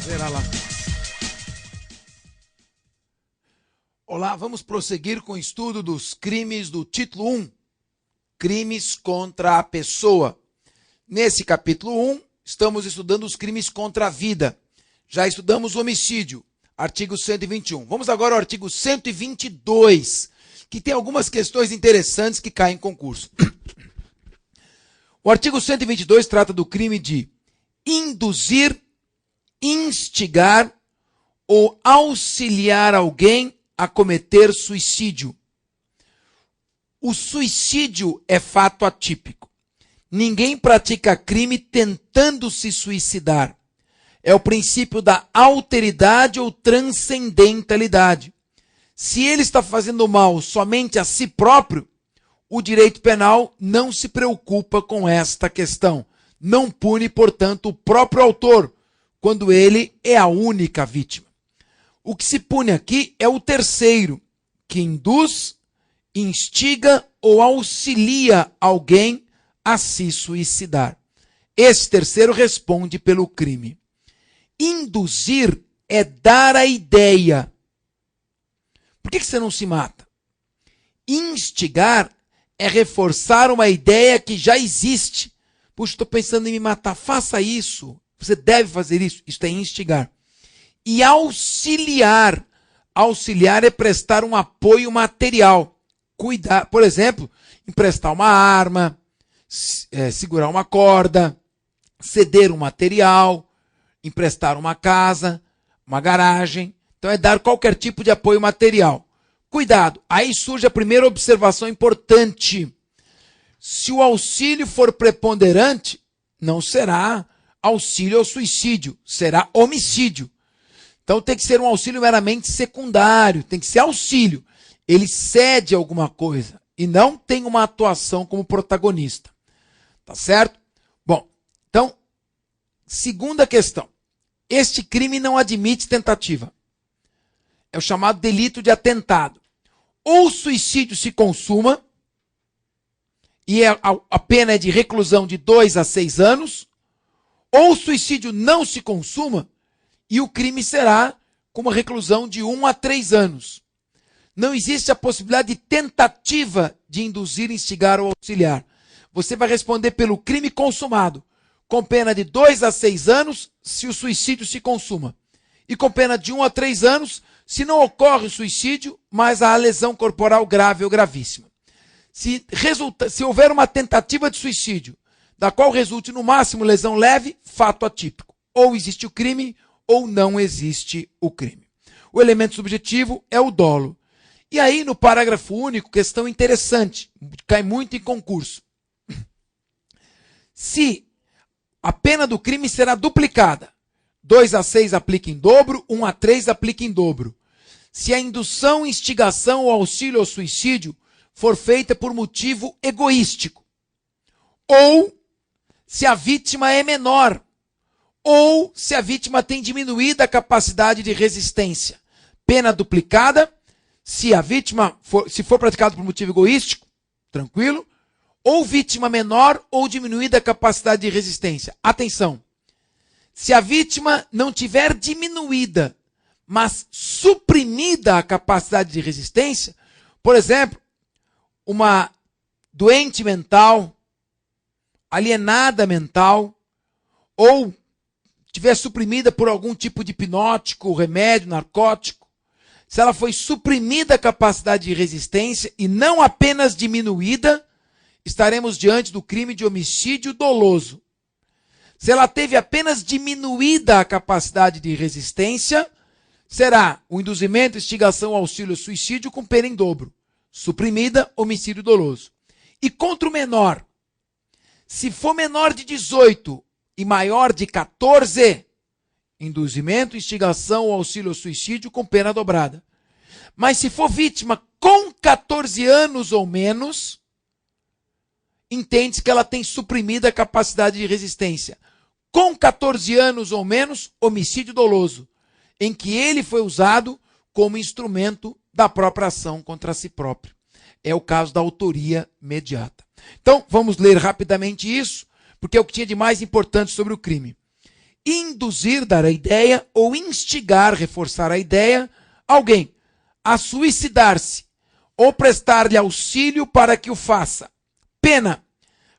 Verá lá. Olá, vamos prosseguir com o estudo dos crimes do título 1, crimes contra a pessoa. Nesse capítulo 1, estamos estudando os crimes contra a vida. Já estudamos o homicídio, artigo 121. Vamos agora ao artigo 122, que tem algumas questões interessantes que caem em concurso. O artigo 122 trata do crime de induzir, instigar ou auxiliar alguém a cometer suicídio. O suicídio é fato atípico. Ninguém pratica crime tentando se suicidar. É o princípio da alteridade ou transcendentalidade. Se ele está fazendo mal somente a si próprio, o direito penal não se preocupa com esta questão. Não pune, portanto, o próprio autor, quando ele é a única vítima. O que se pune aqui é o terceiro, que induz, instiga ou auxilia alguém a se suicidar. Esse terceiro responde pelo crime. Induzir é dar a ideia. Por que você não se mata? Instigar é reforçar uma ideia que já existe. Puxa, estou pensando em me matar. Faça isso. Você deve fazer isso. Isso é instigar. E auxiliar. Auxiliar é prestar um apoio material. Cuidar, por exemplo, emprestar uma arma, segurar uma corda, ceder um material, emprestar uma casa, uma garagem. Então é dar qualquer tipo de apoio material. Cuidado, aí surge a primeira observação importante. Se o auxílio for preponderante, não será auxílio ao suicídio, será homicídio. Então tem que ser um auxílio meramente secundário, tem que ser auxílio. Ele cede alguma coisa e não tem uma atuação como protagonista. Tá certo? Bom, então, segunda questão. Este crime não admite tentativa. É o chamado delito de atentado. Ou o suicídio se consuma, e a pena é de reclusão de 2 a 6 anos, ou o suicídio não se consuma, e o crime será com uma reclusão de 1 a 3 anos. Não existe a possibilidade de tentativa de induzir, instigar ou auxiliar. Você vai responder pelo crime consumado, com pena de 2 a 6 anos, se o suicídio se consuma. E com pena de 1 a 3 anos, se não ocorre o suicídio, mas a lesão corporal grave ou gravíssima. Se houver uma tentativa de suicídio, da qual resulte no máximo lesão leve, fato atípico. Ou existe o crime, ou não existe o crime. O elemento subjetivo é o dolo. E aí, no parágrafo único, questão interessante, cai muito em concurso. Se a pena do crime será duplicada, 2 a 6 aplica em dobro, 1 a 3 aplica em dobro. Se a indução, instigação ou auxílio ao suicídio for feita por motivo egoístico, ou se a vítima é menor, ou se a vítima tem diminuída a capacidade de resistência. Pena duplicada, se a vítima se for praticado por motivo egoístico, tranquilo, ou vítima menor ou diminuída a capacidade de resistência. Atenção! Se a vítima não tiver diminuída, mas suprimida a capacidade de resistência, por exemplo, uma doente mental, alienada mental, ou tiver suprimida por algum tipo de hipnótico, remédio, narcótico, se ela foi suprimida a capacidade de resistência e não apenas diminuída, estaremos diante do crime de homicídio doloso. Se ela teve apenas diminuída a capacidade de resistência, será o induzimento, instigação, auxílio, suicídio com pena em dobro. Suprimida, homicídio doloso. E contra o menor, se for menor de 18 e maior de 14, induzimento, instigação ou auxílio ao suicídio com pena dobrada. Mas se for vítima com 14 anos ou menos, entende-se que ela tem suprimida a capacidade de resistência. Com 14 anos ou menos, homicídio doloso, em que ele foi usado como instrumento da própria ação contra si próprio. É o caso da autoria imediata. Então, vamos ler rapidamente isso, porque é o que tinha de mais importante sobre o crime. Induzir, dar a ideia, ou instigar, reforçar a ideia, alguém a suicidar-se, ou prestar-lhe auxílio para que o faça. Pena: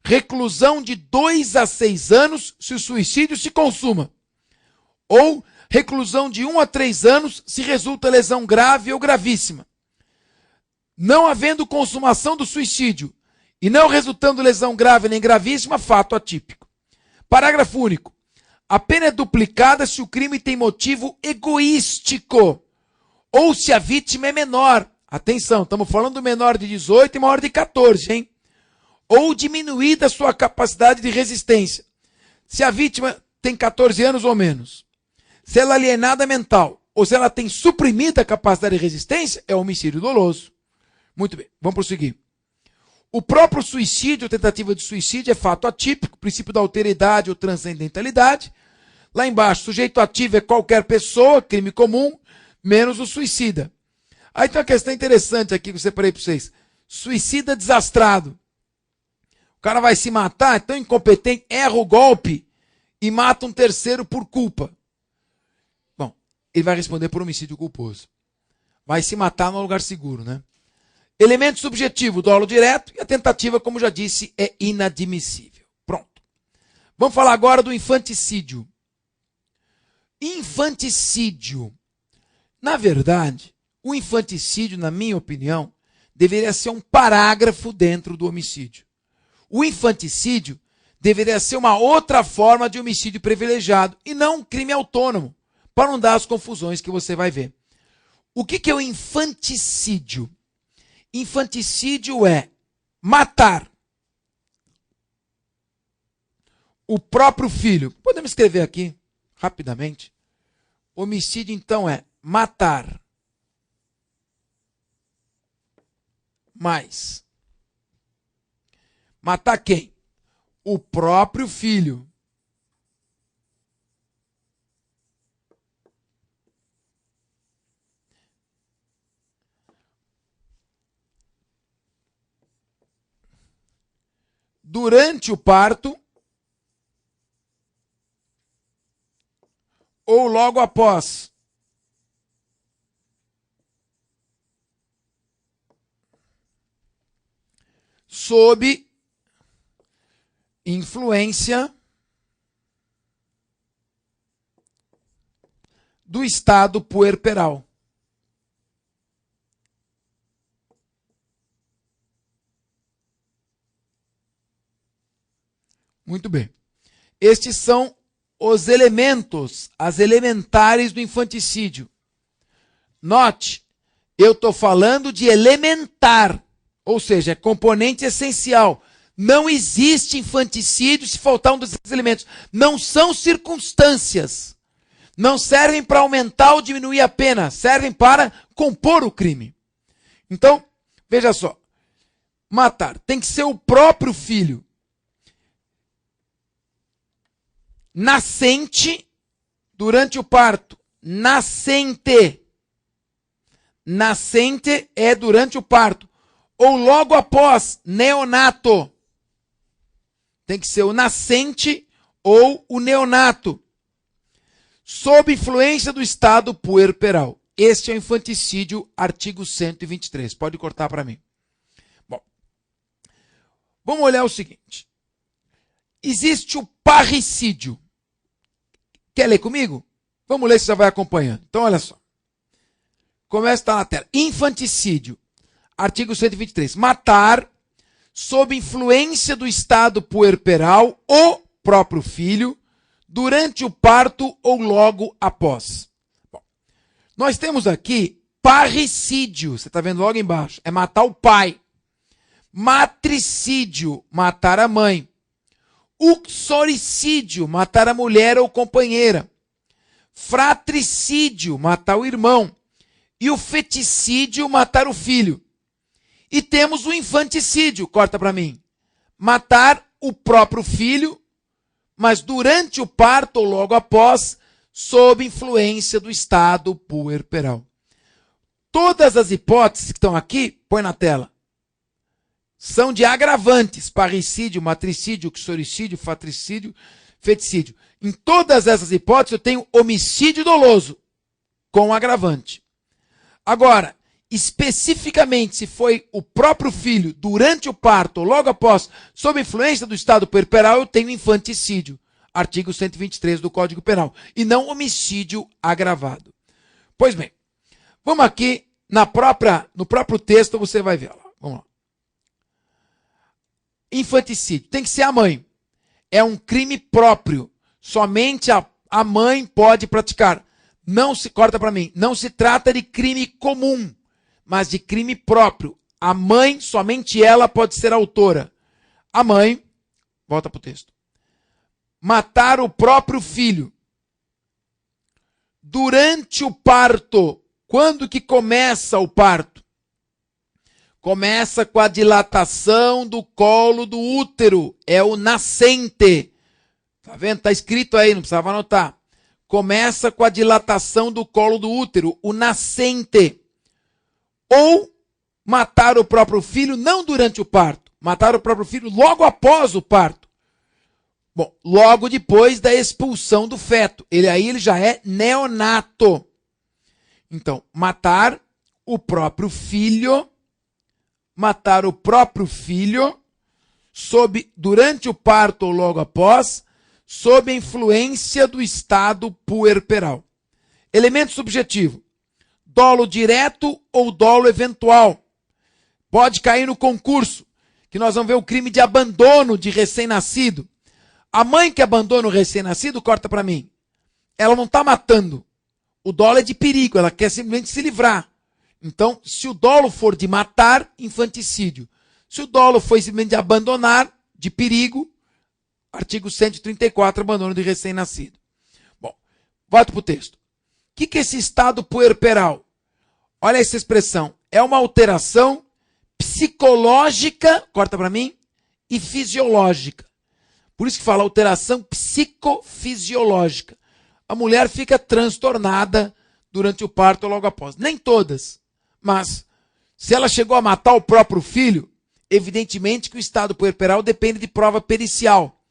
reclusão de 2 a 6 anos se o suicídio se consuma. Ou reclusão de 1 a 3 anos se resulta lesão grave ou gravíssima. Não havendo consumação do suicídio e não resultando lesão grave nem gravíssima, fato atípico. Parágrafo único. A pena é duplicada se o crime tem motivo egoístico ou se a vítima é menor. Atenção, estamos falando do menor de 18 e maior de 14, hein? Ou diminuída a sua capacidade de resistência. Se a vítima tem 14 anos ou menos. Se ela é alienada mental ou se ela tem suprimida a capacidade de resistência, é homicídio doloso. Muito bem, vamos prosseguir. O próprio suicídio ou tentativa de suicídio é fato atípico, princípio da alteridade ou transcendentalidade. Lá embaixo, sujeito ativo é qualquer pessoa, crime comum, menos o suicida. Aí tem uma questão interessante aqui que eu separei para vocês. Suicida desastrado. O cara vai se matar, é tão incompetente, erra o golpe e mata um terceiro por culpa. Bom, ele vai responder por homicídio culposo. Vai se matar num lugar seguro, né? Elemento subjetivo, dolo direto, e a tentativa, como já disse, é inadmissível. Pronto. Vamos falar agora do infanticídio. Infanticídio. Na verdade, o infanticídio, na minha opinião, deveria ser um parágrafo dentro do homicídio. O infanticídio deveria ser uma outra forma de homicídio privilegiado e não um crime autônomo, para não dar as confusões que você vai ver. O que é o infanticídio? Infanticídio é matar o próprio filho. Podemos escrever aqui, rapidamente. Homicídio, então, é matar mais. Matar quem? O próprio filho. Durante o parto ou logo após. Sob influência do estado puerperal. Muito bem. Estes são os elementos, as elementares do infanticídio. Note, eu estou falando de elementar, ou seja, é componente essencial. Não existe infanticídio se faltar um desses elementos. Não são circunstâncias. Não servem para aumentar ou diminuir a pena. Servem para compor o crime. Então, veja só. Matar tem que ser o próprio filho. Nascente durante o parto. Nascente. Nascente é durante o parto. Ou logo após, neonato. Tem que ser o nascente ou o neonato. Sob influência do estado puerperal. Este é o infanticídio, artigo 123. Pode cortar para mim. Bom, vamos olhar o seguinte. Existe o parricídio. Quer ler comigo? Vamos ler se já vai acompanhando. Então, olha só. Começa a estar na tela. Infanticídio. Artigo 123. Matar, sob influência do estado puerperal, o próprio filho, durante o parto ou logo após. Bom, nós temos aqui parricídio. Você está vendo logo embaixo. É matar o pai. Matricídio. Matar a mãe. Uxoricídio, matar a mulher ou companheira. Fratricídio, matar o irmão. E o feticídio, matar o filho. E temos o infanticídio, corta para mim. Matar o próprio filho, mas durante o parto ou logo após, sob influência do estado puerperal. Todas as hipóteses que estão aqui, põe na tela, são de agravantes: parricídio, matricídio, uxoricídio, fratricídio, feticídio. Em todas essas hipóteses eu tenho homicídio doloso com agravante. Agora, especificamente se foi o próprio filho durante o parto ou logo após, sob influência do estado puerperal, eu tenho infanticídio, artigo 123 do Código Penal, e não homicídio agravado. Pois bem, vamos aqui no próprio texto, você vai ver lá. Vamos lá. Infanticídio, tem que ser a mãe. É um crime próprio. Somente a mãe pode praticar. Não se corta para mim. Não se trata de crime comum, mas de crime próprio. A mãe, somente ela pode ser autora. A mãe, volta para o texto, matar o próprio filho durante o parto. Quando que começa o parto? Começa com a dilatação do colo do útero. É o nascente. Tá vendo? Tá escrito aí, não precisava anotar. Começa com a dilatação do colo do útero, o nascente. Ou matar o próprio filho não durante o parto. Matar o próprio filho logo após o parto. Bom, logo depois da expulsão do feto. Ele já é neonato. Então, matar o próprio filho durante o parto ou logo após, sob a influência do estado puerperal. Elemento subjetivo: dolo direto ou dolo eventual. Pode cair no concurso, que nós vamos ver o crime de abandono de recém-nascido. A mãe que abandona o recém-nascido, corta para mim, ela não está matando. O dolo é de perigo, ela quer simplesmente se livrar. Então, se o dolo for de matar, infanticídio. Se o dolo foi simplesmente de abandonar, de perigo, artigo 134, abandono de recém-nascido. Bom, volto para o texto. O que é esse estado puerperal? Olha essa expressão. É uma alteração psicológica, corta para mim, e fisiológica. Por isso que fala alteração psicofisiológica. A mulher fica transtornada durante o parto ou logo após. Nem todas. Mas, se ela chegou a matar o próprio filho, evidentemente que o estado puerperal depende de prova pericial.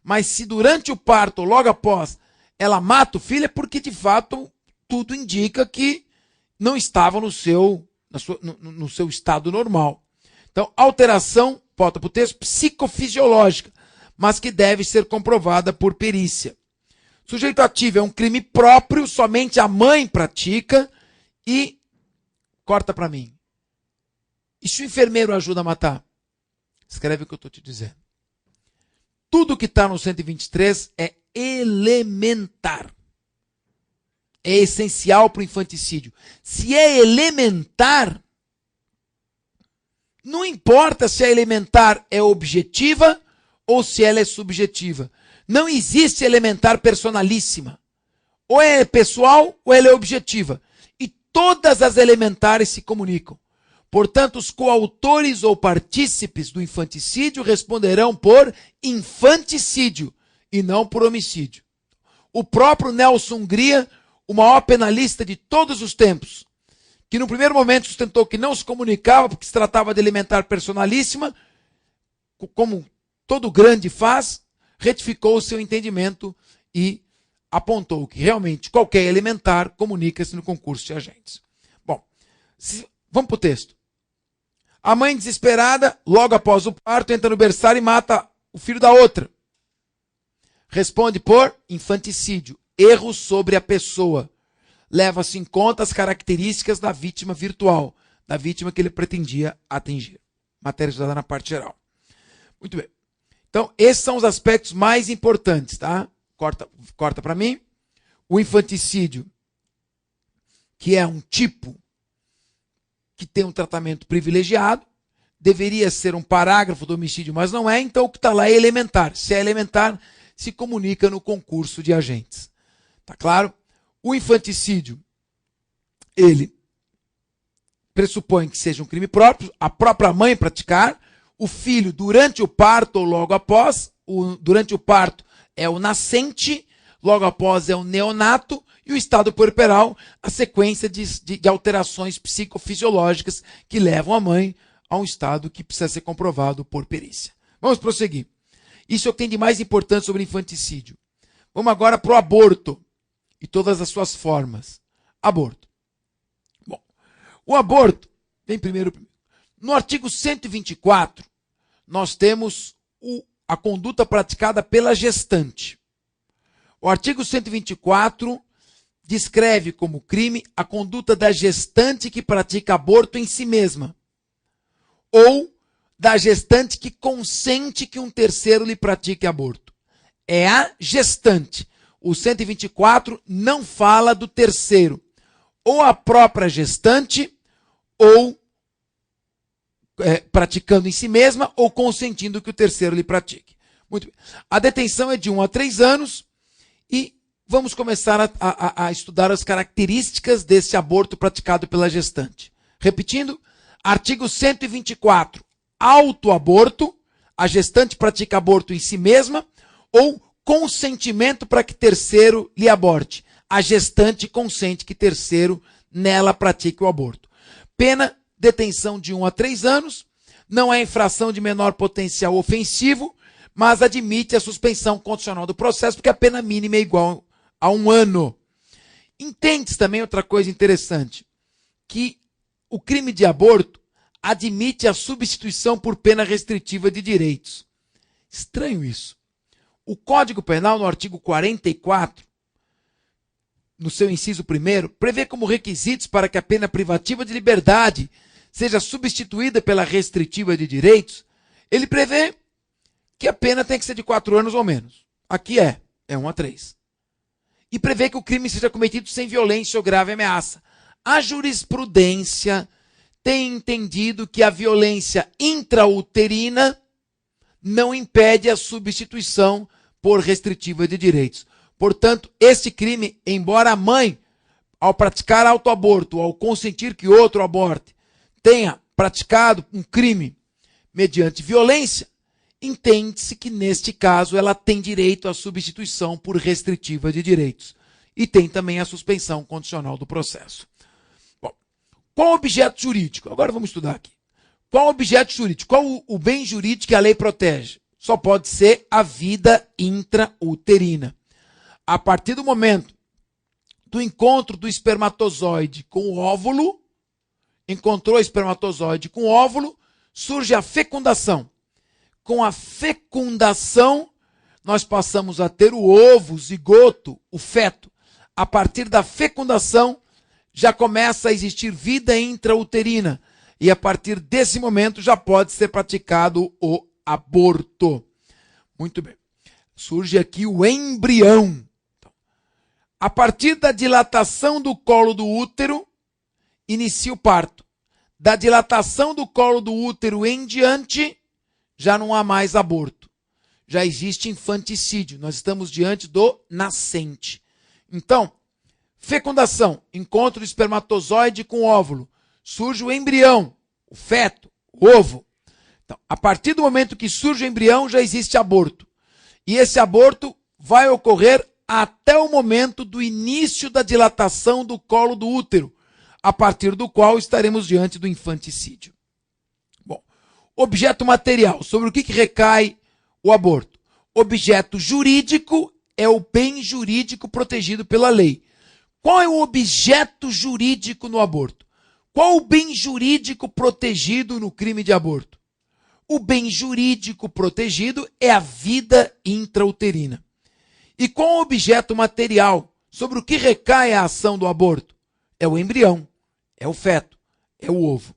Mas se durante o parto ou logo após ela mata o filho, é porque de fato tudo indica que não estava no seu estado normal. Então, alteração, volta para o texto, psicofisiológica, mas que deve ser comprovada por perícia. Sujeito ativo é um crime próprio, somente a mãe pratica e, corta para mim, e se o enfermeiro ajuda a matar? Escreve o que eu estou te dizendo. Tudo que está no 123 é elementar. É essencial para o infanticídio. Se é elementar, não importa se a elementar é objetiva ou se ela é subjetiva. Não existe elementar personalíssima. Ou é pessoal ou ela é objetiva. E todas as elementares se comunicam. Portanto, os coautores ou partícipes do infanticídio responderão por infanticídio e não por homicídio. O próprio Nelson Hungria, o maior penalista de todos os tempos, que no primeiro momento sustentou que não se comunicava porque se tratava de elementar personalíssima, como todo grande faz, retificou o seu entendimento e apontou que realmente qualquer elementar comunica-se no concurso de agentes. Bom, vamos para o texto. A mãe desesperada, logo após o parto, entra no berçário e mata o filho da outra. Responde por infanticídio, erro sobre a pessoa. Leva-se em conta as características da vítima virtual, da vítima que ele pretendia atingir. Matéria estudada na parte geral. Muito bem. Então, esses são os aspectos mais importantes, tá? Corta para mim. O infanticídio, que é um tipo que tem um tratamento privilegiado, deveria ser um parágrafo do homicídio, mas não é, então o que está lá é elementar. Se é elementar, se comunica no concurso de agentes. Tá claro? O infanticídio, ele pressupõe que seja um crime próprio, a própria mãe praticar, o filho durante o parto ou logo após, durante o parto é o nascente, logo após é o neonato, e o estado puerperal, a sequência de alterações psicofisiológicas que levam a mãe a um estado que precisa ser comprovado por perícia. Vamos prosseguir. Isso é o que tem de mais importante sobre infanticídio. Vamos agora para o aborto e todas as suas formas. Aborto. Bom, o aborto, vem primeiro. No artigo 124, nós temos a conduta praticada pela gestante. O artigo 124 descreve como crime a conduta da gestante que pratica aborto em si mesma, ou da gestante que consente que um terceiro lhe pratique aborto. É a gestante. O 124 não fala do terceiro. Ou a própria gestante, ou praticando em si mesma, ou consentindo que o terceiro lhe pratique. Muito bem. A detenção é de 1 a 3 anos e vamos começar a estudar as características desse aborto praticado pela gestante. Repetindo, artigo 124. Autoaborto, a gestante pratica aborto em si mesma, ou consentimento para que terceiro lhe aborte. A gestante consente que terceiro nela pratique o aborto. Pena, detenção de 1 a 3 anos, não é infração de menor potencial ofensivo, mas admite a suspensão condicional do processo, porque a pena mínima é igual a 1 ano. Entende-se também outra coisa interessante, que o crime de aborto admite a substituição por pena restritiva de direitos. Estranho isso. O Código Penal, no artigo 44, no seu inciso 1º, prevê como requisitos para que a pena privativa de liberdade seja substituída pela restritiva de direitos, ele prevê que a pena tem que ser de 4 anos ou menos. Aqui é 1 a 3. E prevê que o crime seja cometido sem violência ou grave ameaça. A jurisprudência tem entendido que a violência intrauterina não impede a substituição por restritiva de direitos. Portanto, este crime, embora a mãe, ao praticar autoaborto, ao consentir que outro aborte, tenha praticado um crime mediante violência, entende-se que, neste caso, ela tem direito à substituição por restritiva de direitos. E tem também a suspensão condicional do processo. Bom, qual o objeto jurídico? Agora vamos estudar aqui. Qual o objeto jurídico? Qual o bem jurídico que a lei protege? Só pode ser a vida intrauterina. A partir do momento do encontro do espermatozoide com o óvulo, encontrou o espermatozoide com o óvulo, surge a fecundação. Com a fecundação, nós passamos a ter o ovo, o zigoto, o feto. A partir da fecundação, já começa a existir vida intrauterina. E a partir desse momento, já pode ser praticado o aborto. Muito bem. Surge aqui o embrião. A partir da dilatação do colo do útero, inicia o parto. Da dilatação do colo do útero em diante, já não há mais aborto. Já existe infanticídio. Nós estamos diante do nascente. Então, fecundação, encontro do espermatozoide com o óvulo. Surge o embrião, o feto, o ovo. Então, a partir do momento que surge o embrião, já existe aborto. E esse aborto vai ocorrer até o momento do início da dilatação do colo do útero, a partir do qual estaremos diante do infanticídio. Bom, objeto material, sobre o que recai o aborto? Objeto jurídico é o bem jurídico protegido pela lei. Qual é o objeto jurídico no aborto? Qual o bem jurídico protegido no crime de aborto? O bem jurídico protegido é a vida intrauterina. E qual o objeto material sobre o que recai a ação do aborto? É o embrião, é o feto, é o ovo.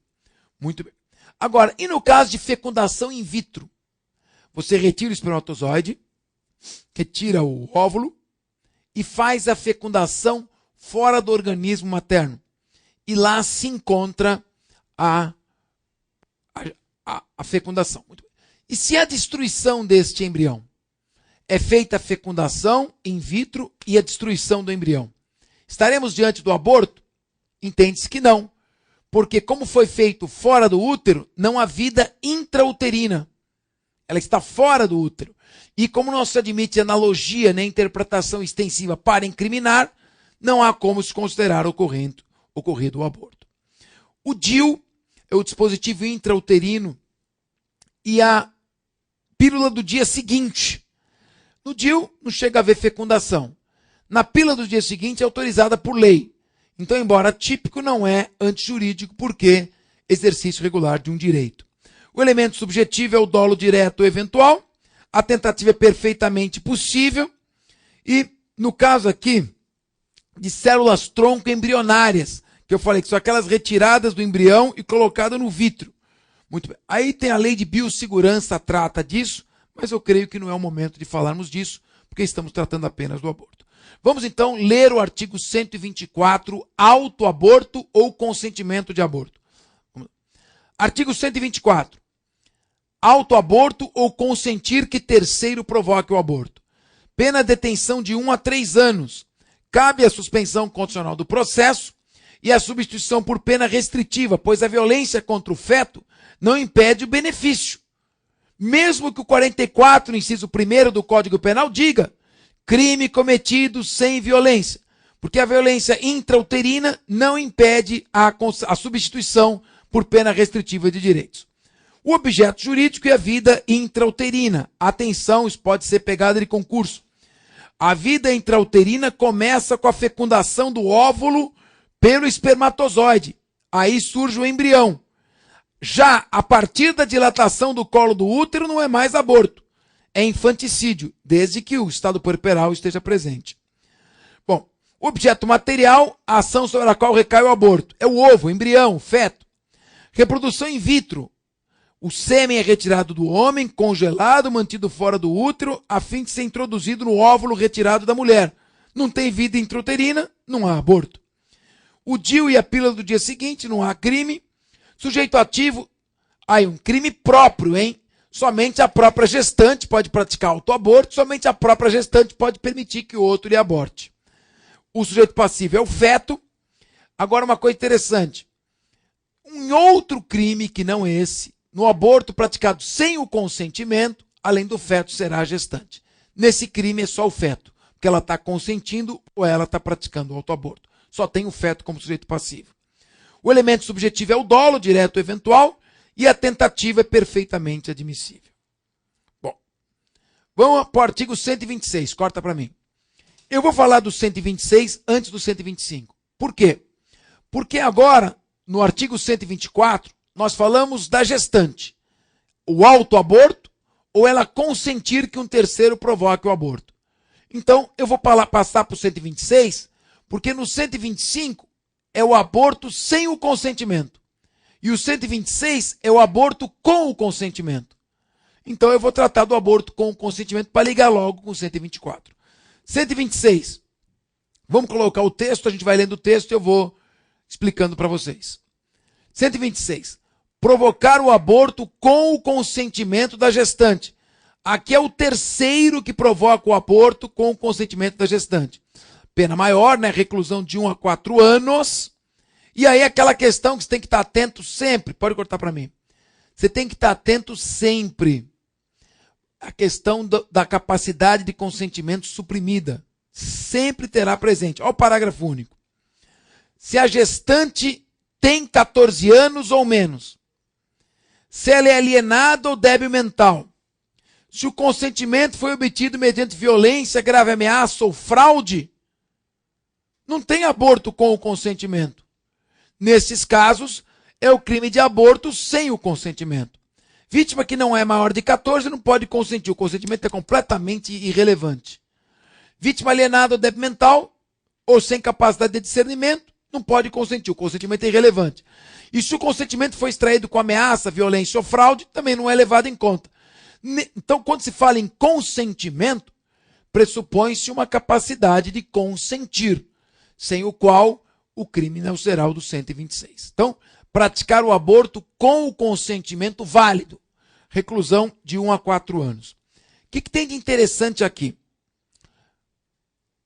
Muito bem. Agora, e no caso de fecundação in vitro? Você retira o espermatozoide, retira o óvulo e faz a fecundação fora do organismo materno. E lá se encontra a fecundação. Muito bem. E se a destruição deste embrião? É feita a fecundação in vitro e a destruição do embrião. Estaremos diante do aborto? Entende-se que não. Porque como foi feito fora do útero, não há vida intrauterina. Ela está fora do útero. E como não se admite analogia nem interpretação extensiva para incriminar, não há como se considerar ocorrido o aborto. O DIU é o dispositivo intrauterino e a pílula do dia seguinte. No DIU não chega a haver fecundação. Na pílula do dia seguinte é autorizada por lei. Então, embora típico, não é antijurídico, porque exercício regular de um direito. O elemento subjetivo é o dolo direto ou eventual. A tentativa é perfeitamente possível. E, no caso aqui, de células tronco embrionárias, que eu falei que são aquelas retiradas do embrião e colocadas no vítreo. Muito bem. Aí tem a lei de biossegurança, trata disso, mas eu creio que não é o momento de falarmos disso, porque estamos tratando apenas do aborto. Vamos então ler o artigo 124, autoaborto ou consentimento de aborto. Artigo 124. Autoaborto ou consentir que terceiro provoque o aborto. Pena de detenção de 1 a 3 anos. Cabe a suspensão condicional do processo e a substituição por pena restritiva, pois a violência contra o feto não impede o benefício. Mesmo que o 44, inciso 1º do Código Penal diga crime cometido sem violência, porque a violência intrauterina não impede a substituição por pena restritiva de direitos. O objeto jurídico é a vida intrauterina. Atenção, isso pode ser pegada de concurso. A vida intrauterina começa com a fecundação do óvulo pelo espermatozoide. Aí surge o embrião. Já a partir da dilatação do colo do útero não é mais aborto. É infanticídio, desde que o estado puerperal esteja presente. Bom, o objeto material, a ação sobre a qual recai o aborto, é o ovo, o embrião, o feto. Reprodução in vitro. O sêmen é retirado do homem, congelado, mantido fora do útero, a fim de ser introduzido no óvulo retirado da mulher. Não tem vida intrauterina, não há aborto. O DIU e a pílula do dia seguinte, não há crime. Sujeito ativo, aí um crime próprio, hein? Somente a própria gestante pode praticar autoaborto, somente a própria gestante pode permitir que o outro lhe aborte. O sujeito passivo é o feto. Agora, uma coisa interessante. Um outro crime que não esse, no aborto praticado sem o consentimento, além do feto, será a gestante. Nesse crime é só o feto, porque ela está consentindo ou ela está praticando o autoaborto. Só tem o feto como sujeito passivo. O elemento subjetivo é o dolo direto ou eventual e a tentativa é perfeitamente admissível. Bom, vamos para o artigo 126, corta para mim. Eu vou falar do 126 antes do 125. Por quê? Porque agora, no artigo 124, nós falamos da gestante. O autoaborto ou ela consentir que um terceiro provoque o aborto. Então, eu vou passar para o 126, porque no 125 é o aborto sem o consentimento. E o 126 é o aborto com o consentimento. Então eu vou tratar do aborto com o consentimento para ligar logo com o 124. 126. Vamos colocar o texto, a gente vai lendo o texto e eu vou explicando para vocês. 126. Provocar o aborto com o consentimento da gestante. Aqui é o terceiro que provoca o aborto com o consentimento da gestante. Pena maior, né? Reclusão de 1 a 4 anos. E aí aquela questão que você tem que estar atento sempre. Pode cortar para mim. Você tem que estar atento sempre. A questão da capacidade de consentimento suprimida. Sempre terá presente. Olha o parágrafo único. Se a gestante tem 14 anos ou menos. Se ela é alienada ou débil mental. Se o consentimento foi obtido mediante violência, grave ameaça ou fraude. Não tem aborto com o consentimento. Nesses casos, é o crime de aborto sem o consentimento. Vítima que não é maior de 14 não pode consentir. O consentimento é completamente irrelevante. Vítima alienada ou débil mental, ou sem capacidade de discernimento, não pode consentir. O consentimento é irrelevante. E se o consentimento foi extraído com ameaça, violência ou fraude, também não é levado em conta. Então, quando se fala em consentimento, pressupõe-se uma capacidade de consentir, sem o qual o crime não será o do 126. Então, praticar o aborto com o consentimento válido. Reclusão de 1 a 4 anos. O que tem de interessante aqui?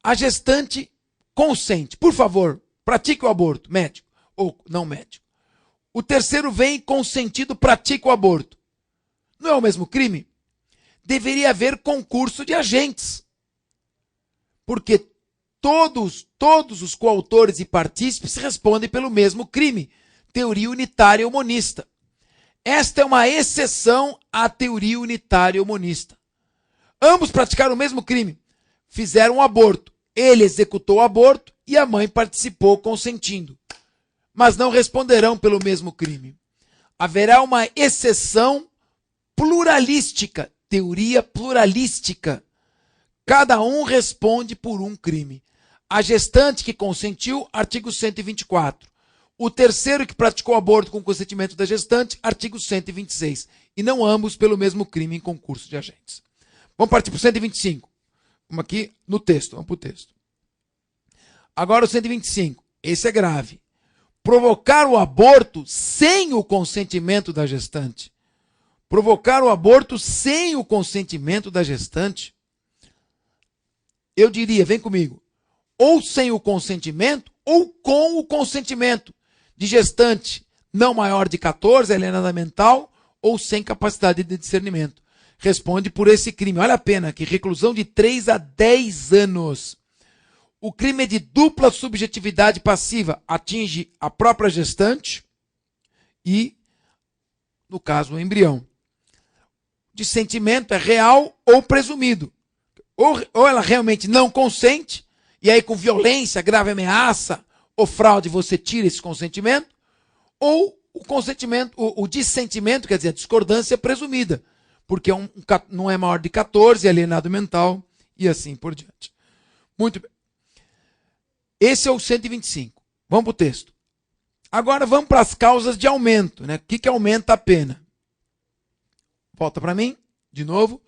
A gestante consente. Por favor, pratique o aborto, médico ou não médico. O terceiro vem consentido, pratica o aborto. Não é o mesmo crime? Deveria haver concurso de agentes. Porque todos os coautores e partícipes respondem pelo mesmo crime. teoria unitária ou monista. Esta é uma exceção à teoria unitária ou monista. Ambos praticaram o mesmo crime. Fizeram um aborto. Ele executou o aborto e a mãe participou consentindo. Mas não responderão pelo mesmo crime. Haverá uma exceção pluralística, teoria pluralística. Cada um responde por um crime. A gestante que consentiu, artigo 124. O terceiro que praticou aborto com consentimento da gestante, artigo 126. E não ambos pelo mesmo crime em concurso de agentes. Vamos partir para o 125. Vamos aqui no texto, vamos para o texto. Agora o 125. Esse é grave. Provocar o aborto sem o consentimento da gestante. Provocar o aborto sem o consentimento da gestante. Eu diria, vem comigo, ou sem o consentimento ou com o consentimento de gestante não maior de 14, alienada mental, ou sem capacidade de discernimento. Responde por esse crime. Olha a pena, que reclusão de 3 a 10 anos. O crime é de dupla subjetividade passiva, atinge a própria gestante e, no caso, o embrião. Dissentimento é real ou presumido. Ou ela realmente não consente, e aí com violência, grave ameaça ou fraude você tira esse consentimento, ou o consentimento, o dissentimento, quer dizer, a discordância é presumida, porque não é maior de 14, alienado mental, e assim por diante. Muito bem. Esse é o 125. Vamos para o texto. Agora vamos para as causas de aumento. Né? O que aumenta a pena? Volta para mim, de novo.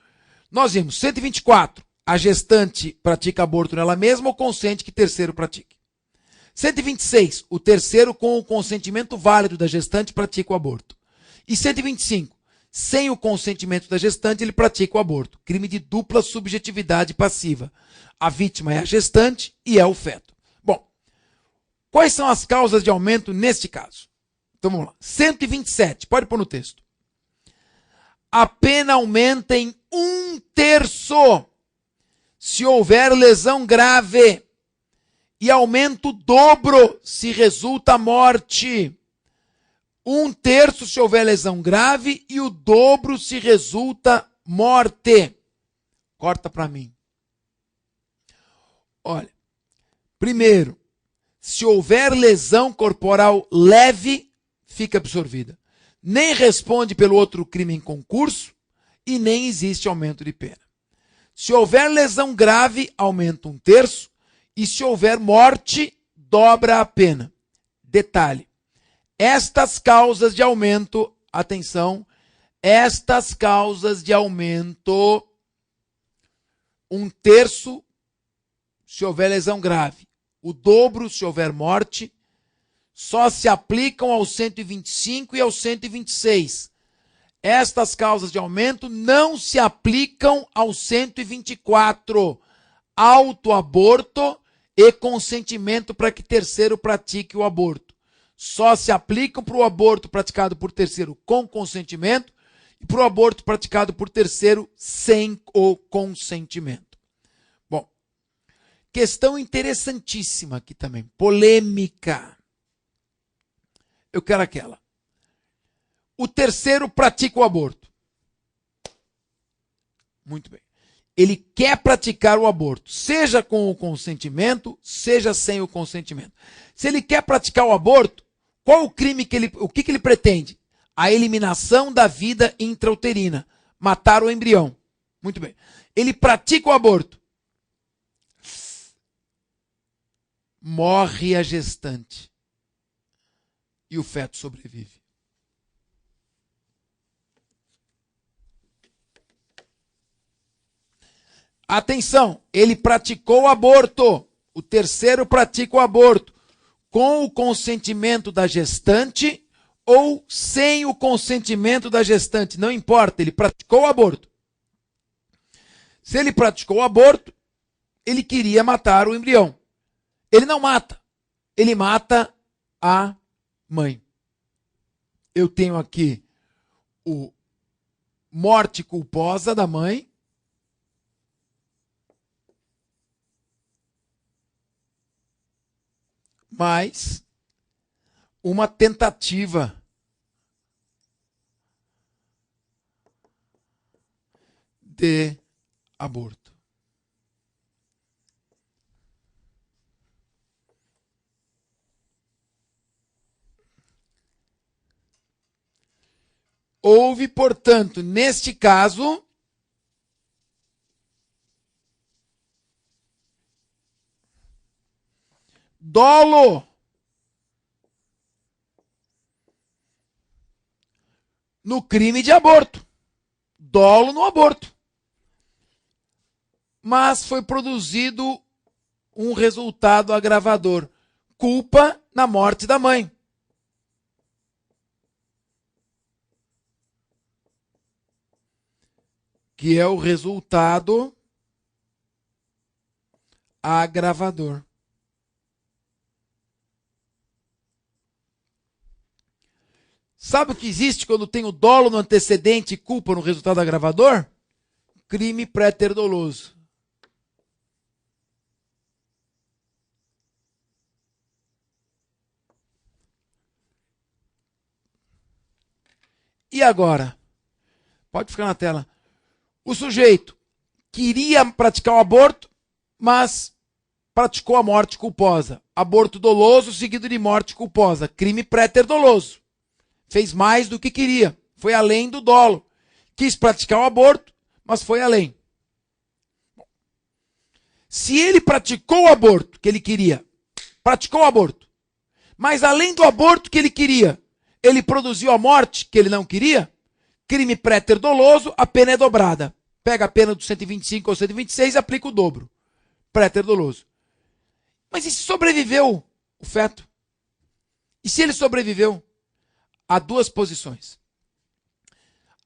Nós vimos 124. A gestante pratica aborto nela mesma ou consente que terceiro pratique. 126. O terceiro, com o consentimento válido da gestante, pratica o aborto. E 125. Sem o consentimento da gestante, ele pratica o aborto. Crime de dupla subjetividade passiva. A vítima é a gestante e é o feto. Bom, quais são as causas de aumento neste caso? Então vamos lá. 127. Pode pôr no texto. A pena aumenta em 1/3 se houver lesão grave e aumenta o dobro se resulta morte. 1/3 se houver lesão grave e o dobro se resulta morte. Corta para mim. Olha, primeiro, se houver lesão corporal leve, fica absorvida. Nem responde pelo outro crime em concurso e nem existe aumento de pena. Se houver lesão grave, aumenta 1/3 e se houver morte, dobra a pena. Detalhe. Estas causas de aumento, atenção, estas causas de aumento, 1/3 se houver lesão grave, o dobro se houver morte, só se aplicam ao 125 e ao 126. Estas causas de aumento não se aplicam ao 124. Autoaborto e consentimento para que terceiro pratique o aborto. Só se aplicam para o aborto praticado por terceiro com consentimento e para o aborto praticado por terceiro sem o consentimento. Bom, questão interessantíssima aqui também, polêmica. Eu quero aquela. O terceiro pratica o aborto. Muito bem. Ele quer praticar o aborto, seja com o consentimento, seja sem o consentimento. Se ele quer praticar o aborto, qual o crime que ele pretende? A eliminação da vida intrauterina, matar o embrião. Muito bem. Ele pratica o aborto. Morre a gestante. E o feto sobrevive. Atenção, ele praticou o aborto. O terceiro pratica o aborto com o consentimento da gestante ou sem o consentimento da gestante. Não importa, ele praticou o aborto. Se ele praticou o aborto, ele queria matar o embrião. Ele não mata. Ele mata a mãe. Eu tenho aqui o morte culposa da mãe. Mas uma tentativa de aborto. Houve, portanto, neste caso, dolo no crime de aborto. Dolo no aborto. Mas foi produzido um resultado agravador. Culpa na morte da mãe. Que é o resultado agravador. Sabe o que existe quando tem o dolo no antecedente e culpa no resultado agravador? Crime pré-doloso. E agora? Pode ficar na tela. O sujeito queria praticar o aborto, mas praticou a morte culposa. Aborto doloso seguido de morte culposa. Crime pré-doloso. Fez mais do que queria. Foi além do dolo. Quis praticar o aborto, mas foi além. Se ele praticou o aborto que ele queria, praticou o aborto, mas além do aborto que ele queria, ele produziu a morte que ele não queria, crime pré-doloso, a pena é dobrada. Pega a pena do 125 ou 126 e aplica o dobro. Pré-doloso. Mas e se sobreviveu o feto? E se ele sobreviveu? Há duas posições.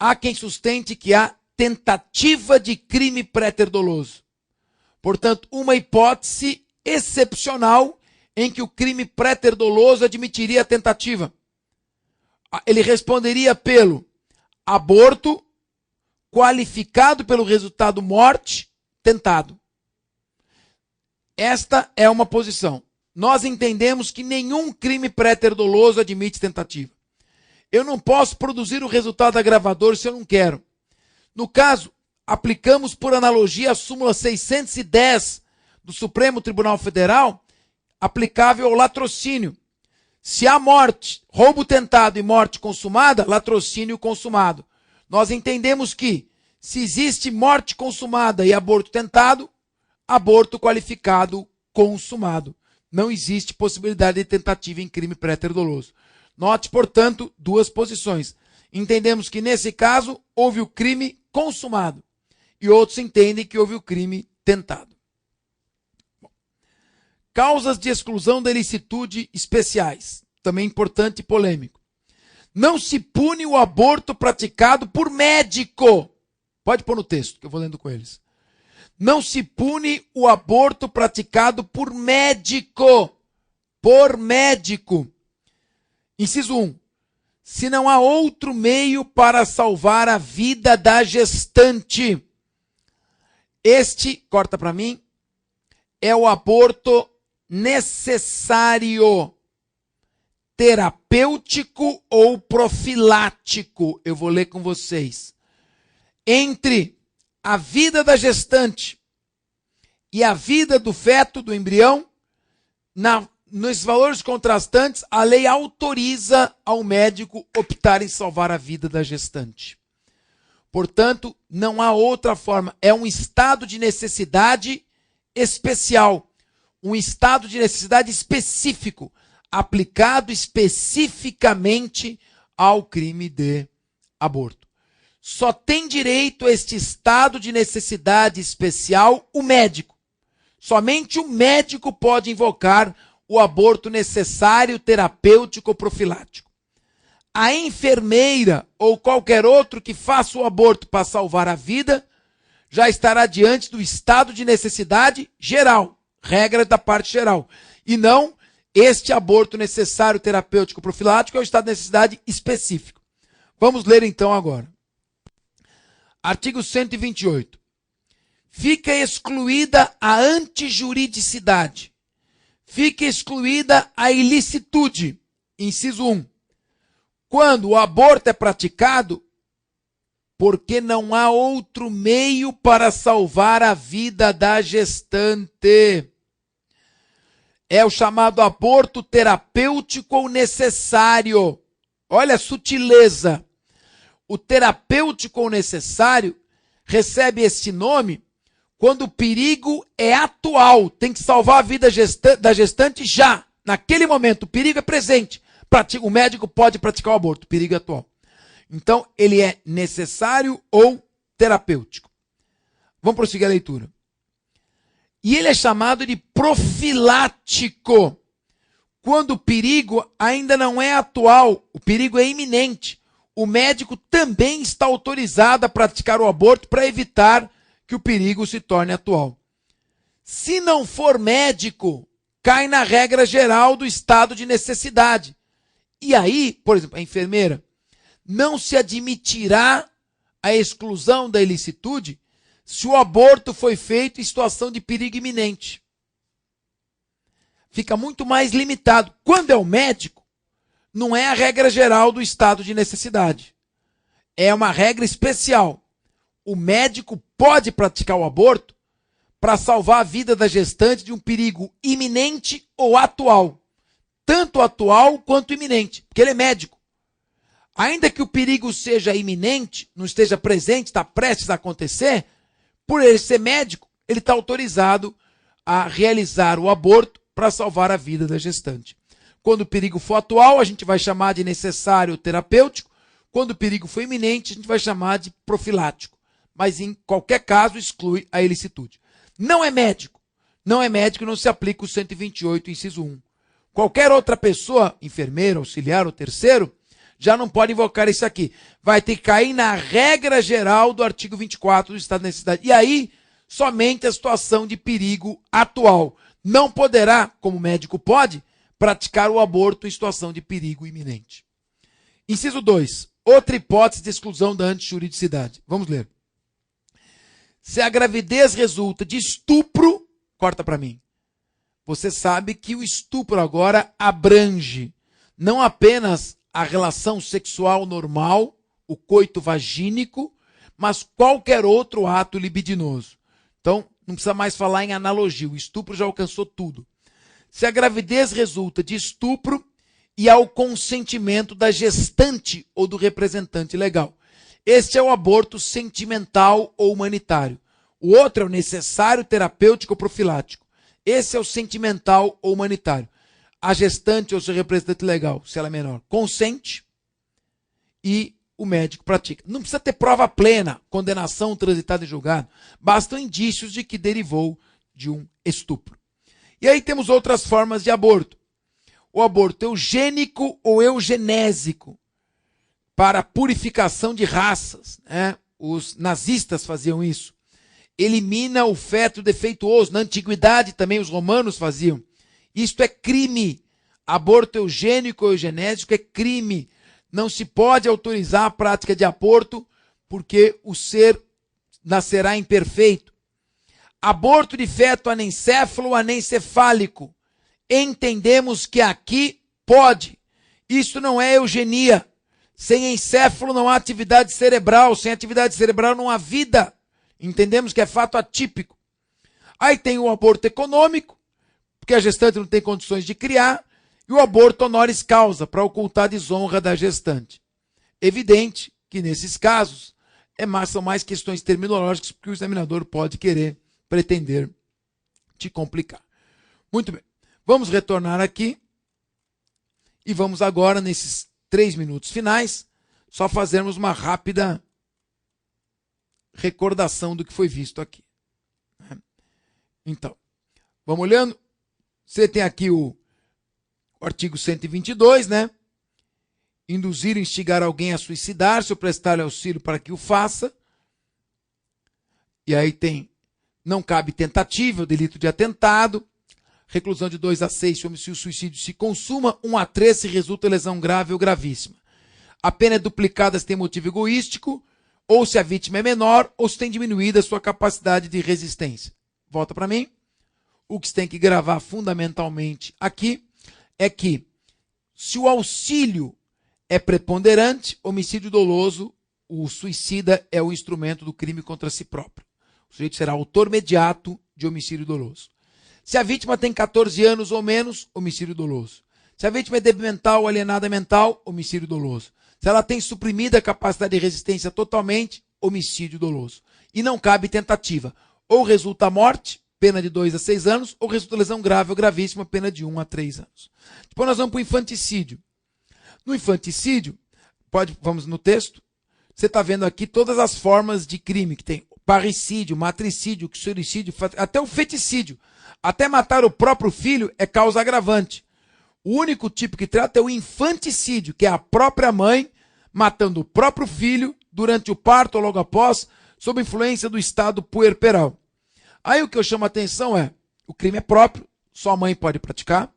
Há quem sustente que há tentativa de crime pré-doloso. Portanto, uma hipótese excepcional em que o crime pré-doloso admitiria a tentativa. Ele responderia pelo aborto qualificado pelo resultado morte tentado. Esta é uma posição. Nós entendemos que nenhum crime pré-doloso admite tentativa. Eu não posso produzir o resultado agravador se eu não quero. No caso, aplicamos por analogia a súmula 610 do Supremo Tribunal Federal, aplicável ao latrocínio. Se há morte, roubo tentado e morte consumada, latrocínio consumado. Nós entendemos que, se existe morte consumada e aborto tentado, aborto qualificado consumado. Não existe possibilidade de tentativa em crime pré-doloso. Note, portanto, duas posições. Entendemos que, nesse caso, houve o crime consumado. E outros entendem que houve o crime tentado. Causas de exclusão da ilicitude especiais. Também importante e polêmico. Não se pune o aborto praticado por médico. Pode pôr no texto, que eu vou lendo com eles. Não se pune o aborto praticado por médico. Por médico. Inciso 1. Se não há outro meio para salvar a vida da gestante. Este, corta para mim, é o aborto necessário, terapêutico ou profilático. Eu vou ler com vocês. Entre a vida da gestante e a vida do feto, do embrião, nos valores contrastantes, a lei autoriza ao médico optar em salvar a vida da gestante. Portanto, não há outra forma. É um estado de necessidade especial. Um estado de necessidade específico, aplicado especificamente ao crime de aborto. Só tem direito a este estado de necessidade especial o médico. Somente o médico pode invocar o aborto necessário, terapêutico ou profilático. A enfermeira ou qualquer outro que faça o aborto para salvar a vida já estará diante do estado de necessidade geral, regra da parte geral. E não este aborto necessário, terapêutico ou profilático é o estado de necessidade específico. Vamos ler então agora. Artigo 128. Fica excluída a antijuridicidade. Fica excluída a ilicitude. Inciso 1. Quando o aborto é praticado porque não há outro meio para salvar a vida da gestante. É o chamado aborto terapêutico ou necessário. Olha a sutileza. O terapêutico ou necessário recebe esse nome quando o perigo é atual. Tem que salvar a vida da gestante já. Naquele momento, o perigo é presente. O médico pode praticar o aborto, o perigo é atual. Então, ele é necessário ou terapêutico. Vamos prosseguir a leitura. E ele é chamado de profilático, quando o perigo ainda não é atual, o perigo é iminente. O médico também está autorizado a praticar o aborto para evitar que o perigo se torne atual. Se não for médico, cai na regra geral do estado de necessidade. E aí, por exemplo, a enfermeira, não se admitirá a exclusão da ilicitude se o aborto foi feito em situação de perigo iminente. Fica muito mais limitado. Quando é o médico, não é a regra geral do estado de necessidade. É uma regra especial. O médico pode praticar o aborto para salvar a vida da gestante de um perigo iminente ou atual. Tanto atual quanto iminente, porque ele é médico. Ainda que o perigo seja iminente, não esteja presente, está prestes a acontecer, por ele ser médico, ele está autorizado a realizar o aborto para salvar a vida da gestante. Quando o perigo for atual, a gente vai chamar de necessário terapêutico. Quando o perigo for iminente, a gente vai chamar de profilático. Mas em qualquer caso, exclui a ilicitude. Não é médico. Não é médico, não se aplica o 128, inciso 1. Qualquer outra pessoa, enfermeiro, auxiliar ou terceiro, já não pode invocar isso aqui. Vai ter que cair na regra geral do artigo 24 do estado de necessidade. E aí, somente a situação de perigo atual. Não poderá, como médico pode, praticar o aborto em situação de perigo iminente. Inciso 2. Outra hipótese de exclusão da antijuridicidade. Vamos ler. Se a gravidez resulta de estupro, corta para mim. Você sabe que o estupro agora abrange não apenas a relação sexual normal, o coito vagínico, mas qualquer outro ato libidinoso. Então, não precisa mais falar em analogia, o estupro já alcançou tudo. Se a gravidez resulta de estupro e há o consentimento da gestante ou do representante legal. Este é o aborto sentimental ou humanitário. O outro é o necessário terapêutico ou profilático. Esse é o sentimental ou humanitário. A gestante ou seu representante legal, se ela é menor, consente e o médico pratica. Não precisa ter prova plena, condenação transitada em julgado. Bastam indícios de que derivou de um estupro. E aí temos outras formas de aborto. O aborto eugênico ou eugenésico, para purificação de raças. Né? Os nazistas faziam isso. Elimina o feto defeituoso. Na antiguidade também os romanos faziam. Isto é crime. Aborto eugênico ou eugenésico é crime. Não se pode autorizar a prática de aborto porque o ser nascerá imperfeito. Aborto de feto anencéfalo ou anencefálico. Entendemos que aqui pode. Isso não é eugenia. Sem encéfalo não há atividade cerebral. Sem atividade cerebral não há vida. Entendemos que é fato atípico. Aí tem o aborto econômico, porque a gestante não tem condições de criar, e o aborto honoris causa, para ocultar a desonra da gestante. Evidente que nesses casos são mais questões terminológicas, porque o examinador pode querer, pretender te complicar. Muito bem. Vamos retornar aqui e vamos agora, nesses 3 minutos finais, só fazermos uma rápida recordação do que foi visto aqui. Então, vamos olhando. Você tem aqui o artigo 122, né? Induzir ou instigar alguém a suicidar-se ou prestar-lhe auxílio para que o faça. E aí tem, não cabe tentativa, o delito de atentado. Reclusão de 2 a 6 se o homicídio suicídio se consuma, 1 a 3 se resulta lesão grave ou gravíssima. A pena é duplicada se tem motivo egoístico, ou se a vítima é menor, ou se tem diminuído a sua capacidade de resistência. Volta para mim. O que você tem que gravar fundamentalmente aqui é que Se o auxílio é preponderante, homicídio doloso, o suicida é o instrumento do crime contra si próprio. O sujeito será autor imediato de homicídio doloso. Se a vítima tem 14 anos ou menos, homicídio doloso. Se a vítima é débil mental ou alienada mental, homicídio doloso. Se ela tem suprimida a capacidade de resistência totalmente, homicídio doloso. E não cabe tentativa. Ou resulta a morte, pena de 2 a 6 anos, ou resulta lesão grave ou gravíssima, pena de 1 a 3 anos. Depois nós vamos para o infanticídio. No infanticídio, vamos no texto, você está vendo aqui todas as formas de crime que tem. Parricídio, matricídio, xericídio, até o feticídio. Até matar o próprio filho é causa agravante. O único tipo que trata é o infanticídio, que é a própria mãe matando o próprio filho durante o parto ou logo após, sob influência do estado puerperal. Aí o que eu chamo a atenção é, o crime é próprio, só a mãe pode praticar.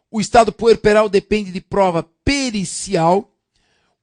O estado puerperal depende de prova pericial.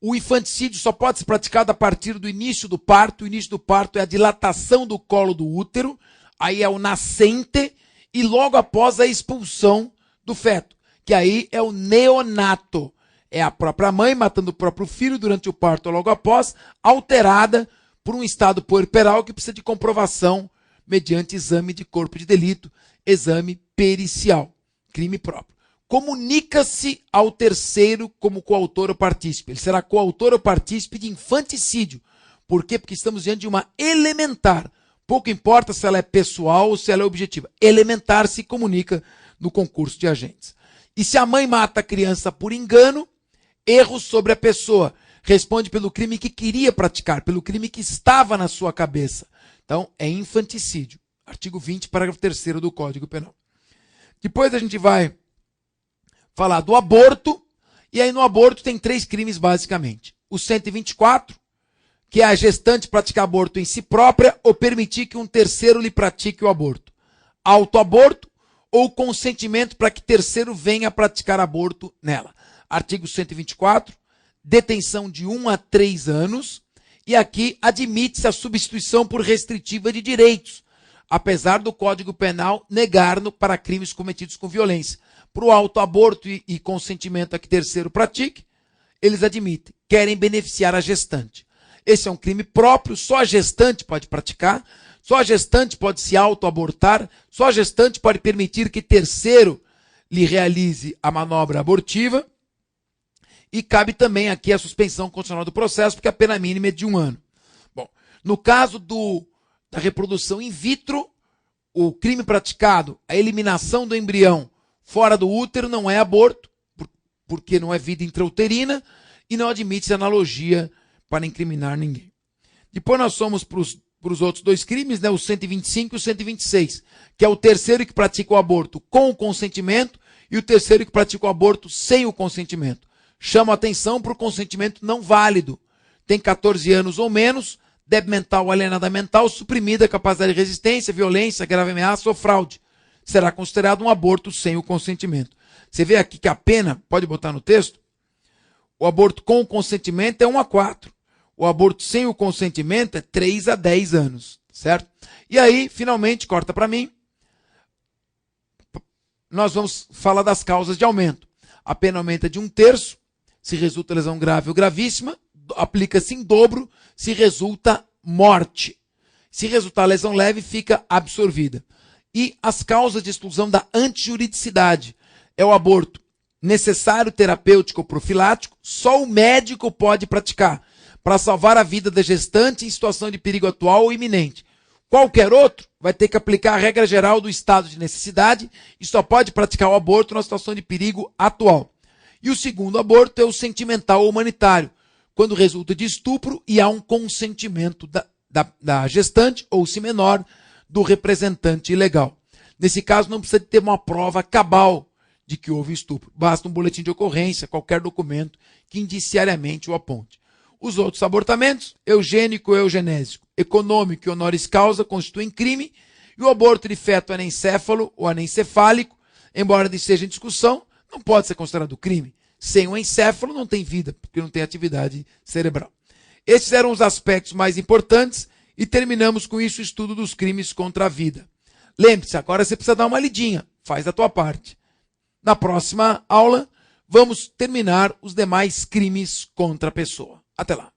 O infanticídio só pode ser praticado a partir do início do parto. O início do parto é a dilatação do colo do útero, aí é o nascente, e logo após a expulsão do feto, que aí é o neonato. É a própria mãe matando o próprio filho durante o parto ou logo após, alterada por um estado puerperal que precisa de comprovação mediante exame de corpo de delito, exame pericial, crime próprio. Comunica-se ao terceiro como coautor ou partícipe. Ele será coautor ou partícipe de infanticídio. Por quê? Porque estamos diante de uma elementar. Pouco importa se ela é pessoal ou se ela é objetiva. Elementar se comunica no concurso de agentes. E se a mãe mata a criança por engano, erro sobre a pessoa. Responde pelo crime que queria praticar, pelo crime que estava na sua cabeça. Então, é infanticídio. Artigo 20, parágrafo 3º do Código Penal. Depois a gente vai falar do aborto, e aí no aborto tem 3 crimes basicamente. O 124, que é a gestante praticar aborto em si própria ou permitir que um terceiro lhe pratique o aborto. Autoaborto ou consentimento para que terceiro venha praticar aborto nela. Artigo 124, detenção de 1 a 3 anos, e aqui admite-se a substituição por restritiva de direitos, apesar do Código Penal negar-no para crimes cometidos com violência. Para o autoaborto e consentimento a que terceiro pratique, eles admitem, querem beneficiar a gestante. Esse é um crime próprio, só a gestante pode praticar, só a gestante pode se autoabortar, só a gestante pode permitir que terceiro lhe realize a manobra abortiva, e cabe também aqui a suspensão condicional do processo, porque a pena mínima é de 1 ano. Bom, no caso da reprodução in vitro, o crime praticado, a eliminação do embrião fora do útero não é aborto, porque não é vida intrauterina, e não admite analogia para incriminar ninguém. Depois nós somos para os outros 2 crimes, né, o 125 e o 126, que é o terceiro que pratica o aborto com o consentimento e o terceiro que pratica o aborto sem o consentimento. Chama a atenção para o consentimento não válido. Tem 14 anos ou menos, débil mental ou alienada mental, suprimida a capacidade de resistência, violência, grave ameaça ou fraude. Será considerado um aborto sem o consentimento. Você vê aqui que a pena, pode botar no texto, o aborto com o consentimento é 1 a 4. O aborto sem o consentimento é 3 a 10 anos, certo? E aí, finalmente, corta para mim, nós vamos falar das causas de aumento. A pena aumenta de 1/3, se resulta lesão grave ou gravíssima, aplica-se em dobro, se resulta morte. Se resultar lesão leve, fica absorvida. E as causas de exclusão da antijuridicidade é o aborto necessário, terapêutico ou profilático, só o médico pode praticar, para salvar a vida da gestante em situação de perigo atual ou iminente. Qualquer outro vai ter que aplicar a regra geral do estado de necessidade e só pode praticar o aborto na situação de perigo atual. E o segundo aborto é o sentimental ou humanitário, quando resulta de estupro e há um consentimento da gestante, ou se menor, do representante ilegal. Nesse caso, não precisa ter uma prova cabal de que houve estupro. Basta um boletim de ocorrência, qualquer documento que indiciariamente o aponte. Os outros abortamentos, eugênico ou eugenésico, econômico e honoris causa, constituem crime, e o aborto de feto anencéfalo ou anencefálico, embora esteja em discussão, não pode ser considerado crime. Sem o encéfalo não tem vida, porque não tem atividade cerebral. Esses eram os aspectos mais importantes e terminamos com isso o estudo dos crimes contra a vida. Lembre-se, agora você precisa dar uma lidinha, faz a tua parte. Na próxima aula, vamos terminar os demais crimes contra a pessoa. Até lá.